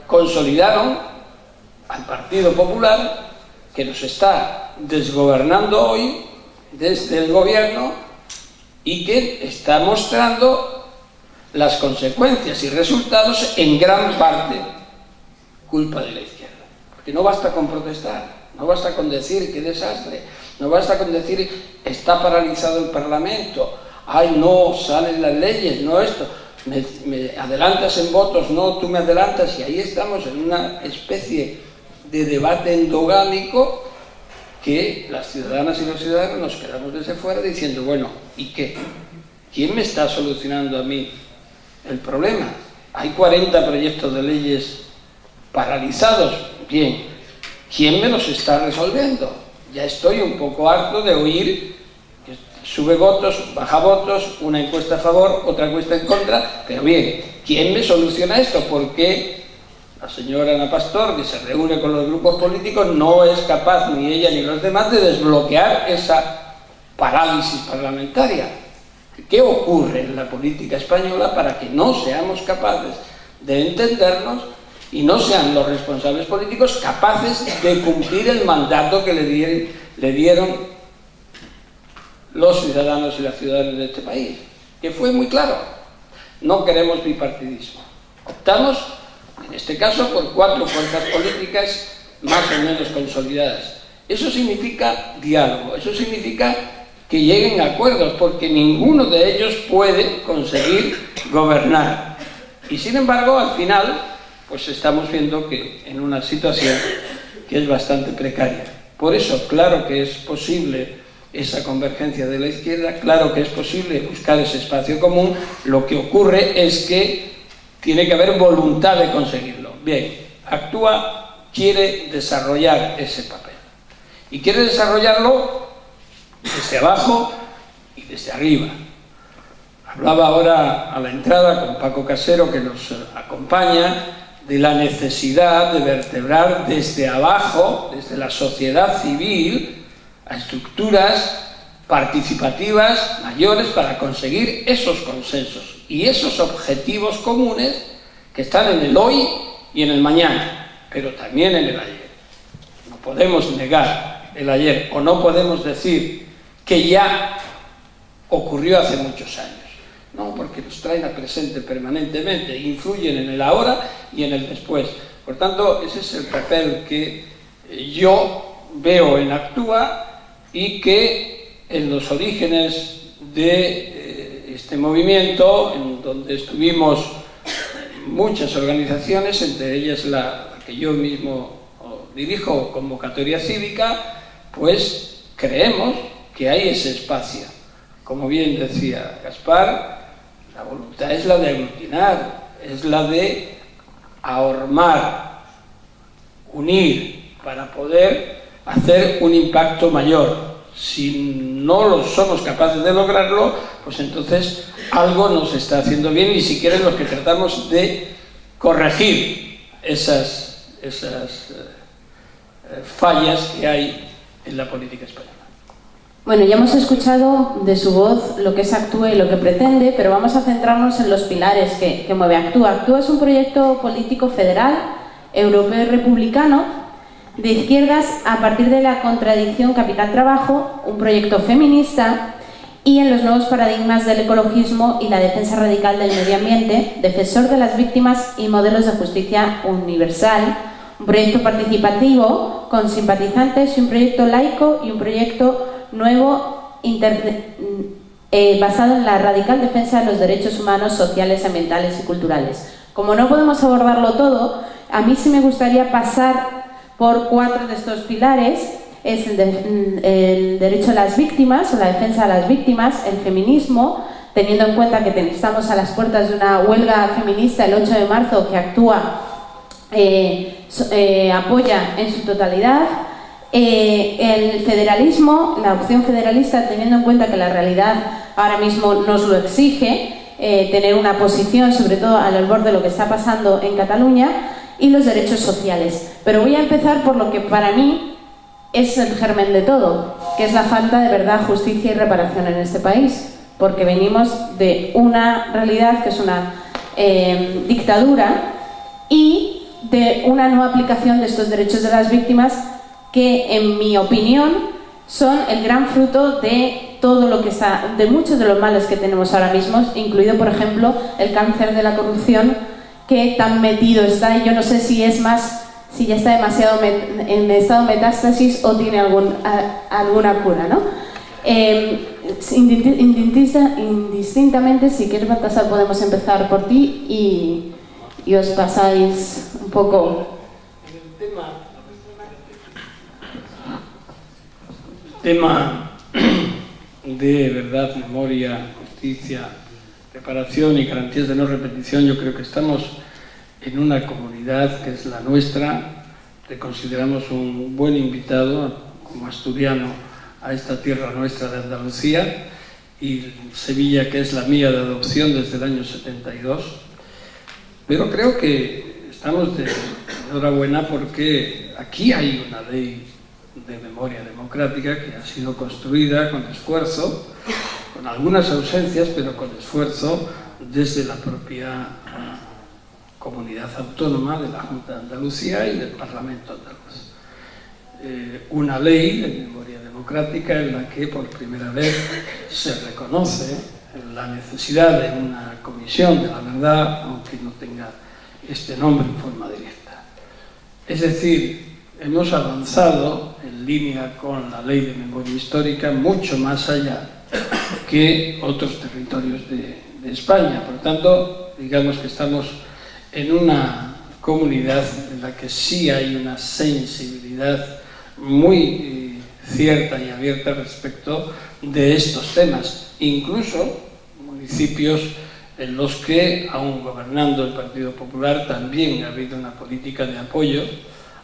consolidaron al Partido Popular, que nos está desgobernando hoy desde el gobierno y que está mostrando las consecuencias y resultados en gran parte culpa de la izquierda. Porque no basta con protestar, no basta con decir qué desastre, no basta con decir está paralizado el Parlamento, ay no, salen las leyes, no esto, me adelantas en votos, no, tú me adelantas, y ahí estamos en una especie de debate endogámico que las ciudadanas y los ciudadanos nos quedamos desde fuera diciendo, bueno, ¿y qué? ¿Quién me está solucionando a mí el problema? Hay 40 proyectos de leyes paralizados, bien, ¿quién me los está resolviendo? Ya estoy un poco harto de oír que sube votos, baja votos, una encuesta a favor, otra encuesta en contra, pero bien, ¿quién me soluciona esto? ¿Por qué la señora Ana Pastor, que se reúne con los grupos políticos, no es capaz, ni ella ni los demás, de desbloquear esa parálisis parlamentaria? ¿Qué ocurre en la política española para que no seamos capaces de entendernos y no sean los responsables políticos capaces de cumplir el mandato que le dieron los ciudadanos y las ciudadanas de este país? Que fue muy claro: no queremos bipartidismo. Optamos, en este caso, por 4 fuerzas políticas más o menos consolidadas. Eso significa diálogo, eso significa que lleguen a acuerdos, porque ninguno de ellos puede conseguir gobernar. Y sin embargo, al final, pues estamos viendo que en una situación que es bastante precaria. Por eso, claro que es posible esa convergencia de la izquierda, claro que es posible buscar ese espacio común. Lo que ocurre es que tiene que haber voluntad de conseguirlo. Bien, Actúa quiere desarrollar ese papel. Y quiere desarrollarlo desde abajo y desde arriba. Hablaba ahora a la entrada con Paco Casero, que nos acompaña, de la necesidad de vertebrar desde abajo, desde la sociedad civil, a estructuras participativas mayores para conseguir esos consensos y esos objetivos comunes que están en el hoy y en el mañana, pero también en el ayer. No podemos negar el ayer, o no podemos decir que ya ocurrió hace muchos años. No, porque nos traen a presente permanentemente, influyen en el ahora y en el después. Por tanto, ese es el papel que yo veo en Actúa, y que en los orígenes de este movimiento, en donde estuvimos muchas organizaciones, entre ellas la que yo mismo dirijo, Convocatoria Cívica, pues creemos que hay ese espacio. Como bien decía Gaspar, la voluntad es la de aglutinar, es la de ahormar, unir, para poder hacer un impacto mayor. Si no lo somos capaces de lograrlo, pues entonces algo nos está haciendo bien, y si quieren los que tratamos de corregir esas fallas que hay en la política española. Bueno, ya hemos escuchado de su voz lo que es Actúa y lo que pretende, pero vamos a centrarnos en los pilares que mueve Actúa. Actúa es un proyecto político federal, europeo y republicano, de izquierdas, a partir de la contradicción capital-trabajo, un proyecto feminista, y en los nuevos paradigmas del ecologismo y la defensa radical del medio ambiente, defensor de las víctimas y modelos de justicia universal, un proyecto participativo con simpatizantes, y un proyecto laico y un proyecto nuevo basado en la radical defensa de los derechos humanos, sociales, ambientales y culturales. Como no podemos abordarlo todo, a mí sí me gustaría pasar por 4 de estos pilares. Es el derecho a las víctimas, o la defensa de las víctimas, el feminismo, teniendo en cuenta que estamos a las puertas de una huelga feminista el 8 de marzo que Actúa apoya en su totalidad. El federalismo, la opción federalista, teniendo en cuenta que la realidad ahora mismo nos lo exige, tener una posición, sobre todo al borde de lo que está pasando en Cataluña, y los derechos sociales. Pero voy a empezar por lo que para mí es el germen de todo, que es la falta de verdad, justicia y reparación en este país, porque venimos de una realidad que es una dictadura, y de una no aplicación de estos derechos de las víctimas que, en mi opinión, son el gran fruto de todo lo que está, de muchos de los males que tenemos ahora mismo, incluido, por ejemplo, el cáncer de la corrupción, que tan metido está, y yo no sé si es más, si ya está demasiado en estado de metástasis o tiene alguna cura, ¿no? Indistintamente, si quieres, Baltasar, podemos empezar por ti y os pasáis un poco. El tema de verdad, memoria, justicia, reparación y garantías de no repetición, yo creo que estamos en una comunidad que es la nuestra. Le consideramos un buen invitado como asturiano a esta tierra nuestra de Andalucía, y Sevilla, que es la mía de adopción desde el año 72. Pero creo que estamos de enhorabuena porque aquí hay una ley de memoria democrática que ha sido construida con esfuerzo, con algunas ausencias, pero con esfuerzo desde la propia comunidad autónoma de la Junta de Andalucía y del Parlamento andaluz. Una ley de memoria democrática en la que por primera vez se reconoce la necesidad de una comisión de la verdad, aunque no tenga este nombre en forma directa. Es decir, hemos avanzado en línea con la ley de memoria histórica mucho más allá que otros territorios de España. Por tanto, digamos que estamos en una comunidad en la que sí hay una sensibilidad muy cierta y abierta respecto de estos temas. Incluso municipios en los que, aun gobernando el Partido Popular, también ha habido una política de apoyo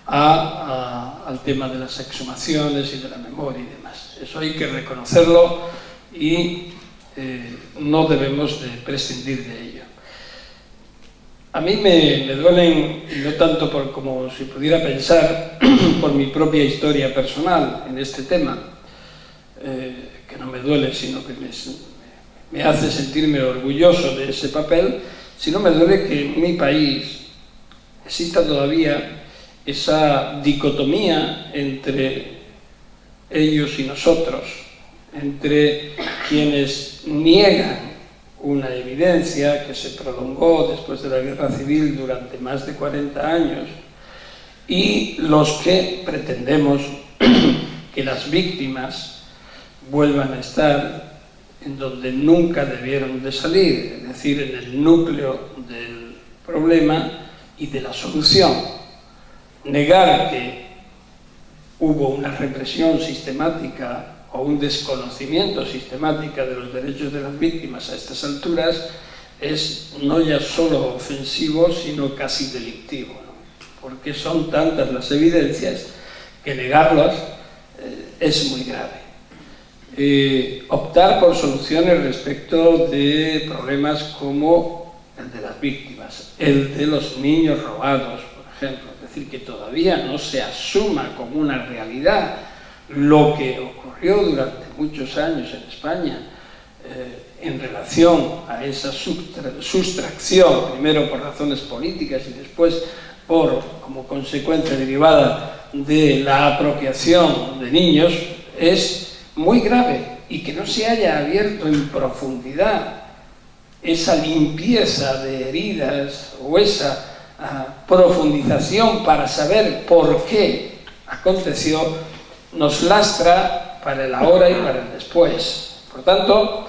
al tema de las exhumaciones y de la memoria y demás. Eso hay que reconocerlo y no debemos de prescindir de ello. A mí me duelen, y no tanto como si pudiera pensar, por mi propia historia personal en este tema, que no me duele, sino que me hace sentirme orgulloso de ese papel, sino me duele que en mi país exista todavía esa dicotomía entre ellos y nosotros, entre quienes niegan una evidencia que se prolongó después de la Guerra Civil durante más de 40 años y los que pretendemos que las víctimas vuelvan a estar en donde nunca debieron de salir, es decir, en el núcleo del problema y de la solución. Negar que hubo una represión sistemática o un desconocimiento sistemático de los derechos de las víctimas a estas alturas es no ya solo ofensivo, sino casi delictivo, ¿no? Porque son tantas las evidencias que negarlas es muy grave. Optar por soluciones respecto de problemas como el de las víctimas, el de los niños robados, por ejemplo, es decir, que todavía no se asuma como una realidad lo que ocurrió durante muchos años en España en relación a esa sustracción, primero por razones políticas y después como consecuencia derivada de la apropiación de niños, es muy grave, y que no se haya abierto en profundidad esa limpieza de heridas o esa profundización para saber por qué aconteció, nos lastra para el ahora y para el después. Por tanto,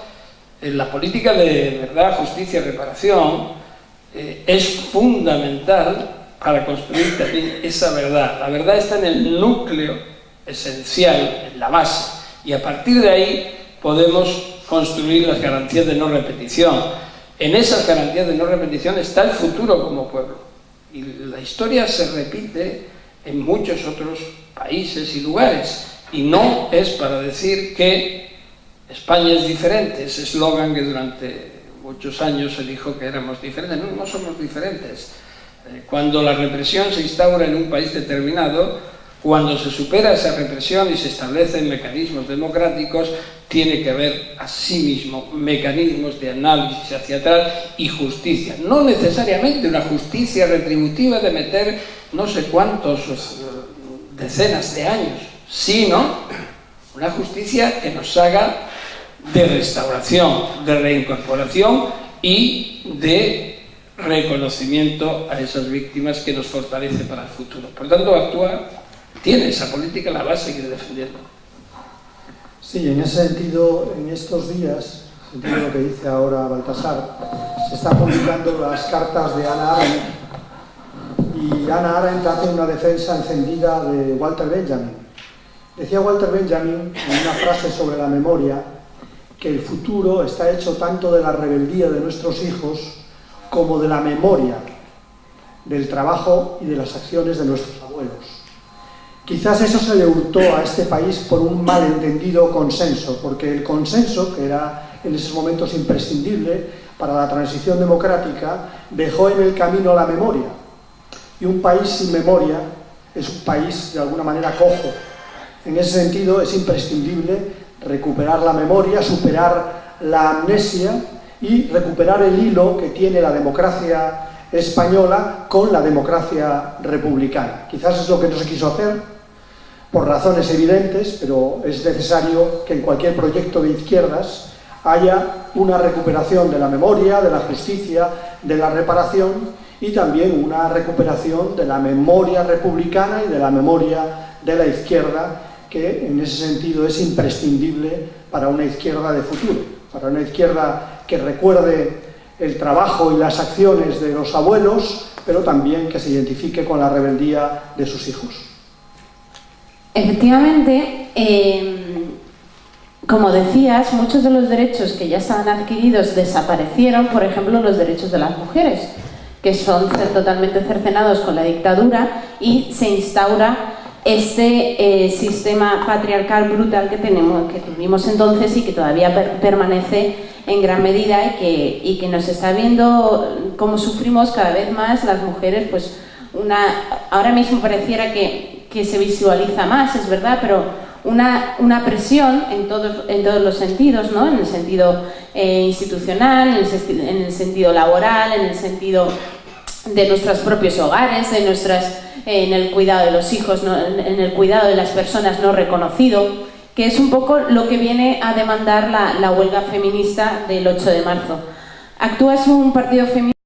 la política de verdad, justicia y reparación es fundamental para construir también esa verdad. La verdad está en el núcleo esencial, en la base, y a partir de ahí podemos construir las garantías de no repetición. En esas garantías de no repetición está el futuro como pueblo, y la historia se repite en muchos otros países y lugares, y no es para decir que España es diferente, ese eslogan que durante muchos años se dijo que éramos diferentes. No somos diferentes. Cuando la represión se instaura en un país determinado, Cuando se supera esa represión y se establecen mecanismos democráticos, tiene que haber asimismo mecanismos de análisis hacia atrás y justicia. No necesariamente una justicia retributiva de meter no sé cuántos decenas de años, sino una justicia que nos haga de restauración, de reincorporación y de reconocimiento a esas víctimas que nos fortalece para el futuro. Por tanto, Actúa tiene esa política, la va a seguir defendiendo. Sí, en ese sentido, en estos días, entiendo lo que dice ahora Baltasar, se están publicando las cartas de Hannah Arendt, y Hannah Arendt hace una defensa encendida de Walter Benjamin. Decía Walter Benjamin, en una frase sobre la memoria, que el futuro está hecho tanto de la rebeldía de nuestros hijos como de la memoria, del trabajo y de las acciones de nuestros abuelos. Quizás eso se le hurtó a este país por un malentendido consenso, porque el consenso, que era en esos momentos imprescindible para la transición democrática, dejó en el camino la memoria. Y un país sin memoria es un país de alguna manera cojo. En ese sentido es imprescindible recuperar la memoria, superar la amnesia y recuperar el hilo que tiene la democracia española con la democracia republicana. Quizás es lo que no se quiso hacer por razones evidentes, pero es necesario que en cualquier proyecto de izquierdas haya una recuperación de la memoria, de la justicia, de la reparación y también una recuperación de la memoria republicana y de la memoria de la izquierda, que en ese sentido es imprescindible para una izquierda de futuro, para una izquierda que recuerde el trabajo y las acciones de los abuelos, pero también que se identifique con la rebeldía de sus hijos. Efectivamente, como decías, muchos de los derechos que ya estaban adquiridos desaparecieron, por ejemplo, los derechos de las mujeres, que son totalmente cercenados con la dictadura, y se instaura este sistema patriarcal brutal que tuvimos entonces y que todavía permanece en gran medida y que nos está viendo cómo sufrimos cada vez más las mujeres. Pues ahora mismo pareciera que se visualiza más, es verdad, pero una presión en todos los sentidos, ¿no? En el sentido institucional, en el sentido laboral, en el sentido de nuestros propios hogares, en el cuidado de los hijos, ¿no? En el cuidado de las personas no reconocido, que es un poco lo que viene a demandar la huelga feminista del 8 de marzo. Actúa es un partido feminista